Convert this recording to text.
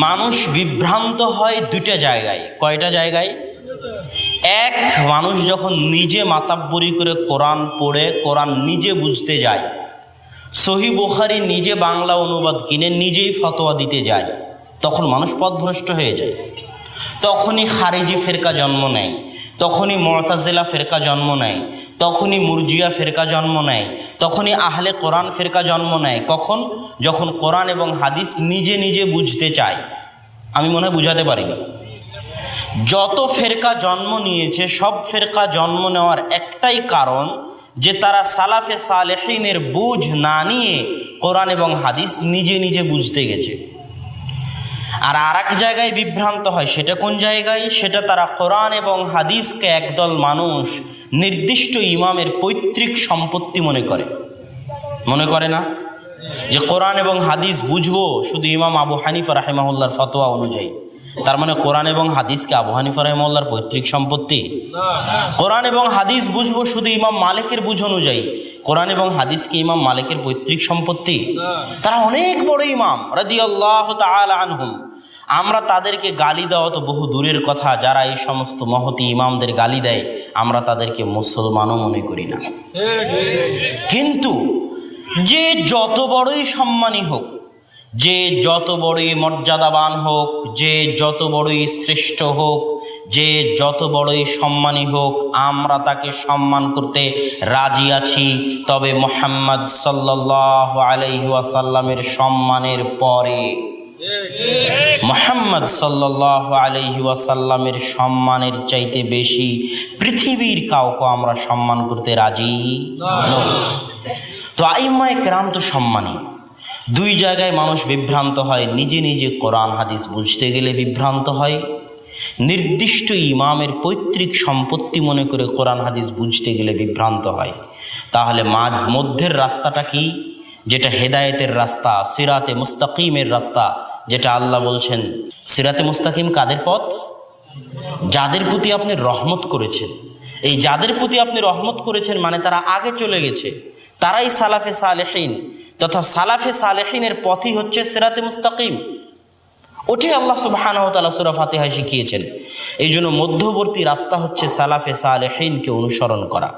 মানুষ বিভ্রান্ত হয় দুইটা জায়গায়। কয়টা জায়গায়? এক, মানুষ যখন নিজে মাতাব্বরি করে কোরআন পড়ে কোরআন নিজে বুঝতে যায়, সহিহ বুখারী নিজে বাংলা অনুবাদ কিনে নিজেই ফতোয়া দিতে যায়, তখন মানুষ পথভ্রষ্ট হয়ে যায়। তখনই খারিজি ফেরকা জন্ম নেয়, তখনই মুতাজিলা ফেরকা জন্ম নেয়, তখনই মুরজিয়া ফেরকা জন্ম নেয়, তখনই আহলে কোরআন ফেরকা জন্ম নেয়। কখন? যখন কোরআন এবং হাদিস নিজে নিজে বুঝতে চায়। আমি মনে হয় বুঝাতে পারিনি। যত ফেরকা জন্ম নিয়েছে সব ফেরকা জন্ম নেওয়ার একটাই কারণ, যে তারা সালাফে সালেহিনের বুঝ না নিয়ে কোরআন এবং হাদিস নিজে নিজে বুঝতে গেছে। আর এক জায়গায় বিভ্রান্ত হয়, সেটা কোন জায়গায়? সেটা তারা কোরআন এবং হাদিসকে একদল মানুষ নির্দিষ্ট ইমামের পৈতৃক সম্পত্তি মনে করে না যে কোরআন এবং হাদিস বুঝবো শুধু ইমাম আবু হানিফা রাহিমাহুল্লাহর ফতোয়া অনুযায়ী। তার মানে কোরআন এবং হাদিসকে আবু হানিফা রাহিমাহুল্লাহর পৈতৃক সম্পত্তি? কোরআন এবং হাদিস বুঝবো শুধু ইমাম মালিকের বুঝ অনুযায়ী। কোরআন এবং হাদিসকে ইমাম মালিকের পৈতৃক সম্পত্তি? তারা অনেক বড় ইমাম রাদিয়াল্লাহু তাআলা আনহুম। আমরা তাদেরকে গালি দেওয়া তো বহু দূরের কথা, যারা এই সমস্ত মহতী ইমামদের গালি দেয় আমরা তাদেরকে মুসলমানও মনে করি না। কিন্তু যে যত বড়ই সম্মানী হোক, যে যত বড়ই মর্যাদাবান হোক, যে যত বড়ই শ্রেষ্ঠ হোক, যে যত বড়ই সম্মানী হোক, আমরা তাকে সম্মান করতে রাজি আছি। তবে মুহাম্মদ সাল্লাল্লাহু আলাইহি ওয়াসাল্লামের সম্মানের পরে, মুহাম্মদ সাল্লাল্লাহু আলাইহি ওয়াসাল্লামের সম্মানের চাইতে বেশি পৃথিবীর কাউকে আমরা সম্মান করতে রাজি নই। তো আইম্মায়ে কেরাম তো সম্মানী। দুই জায়গায় মানুষ বিভ্রান্ত হয়। নিজে নিজে কোরআন হাদিস বুঝতে গেলে বিভ্রান্ত হয়, নির্দিষ্ট ইমামের পৈতৃক সম্পত্তি মনে করে কোরআন হাদিস বুঝতে গেলে বিভ্রান্ত হয়। তাহলে মধ্যের রাস্তাটা কি? যেটা হেদায়েতের রাস্তা, সিরাতে মুস্তাকিমের রাস্তা, যেটা আল্লাহ বলছেন সিরাতে মুস্তাকিম কাদের পথ? যাদের প্রতি আপনি রহমত করেছেন। এই যাদের প্রতি আপনি রহমত করেছেন মানে তারা আগে চলে গেছে, তারাই সালাফে সালেহিন। তথা সালাফে সালেহিনের পথই হচ্ছে সিরাতে মুস্তাকিম। ওটাই আল্লাহ সুবহানাহু ওয়া তাআলা সূরা ফাতিহায় শিখিয়েছেন। এই জন্য মধ্যবর্তী রাস্তা হচ্ছে সালাফে সালেহিনকে অনুসরণ করা।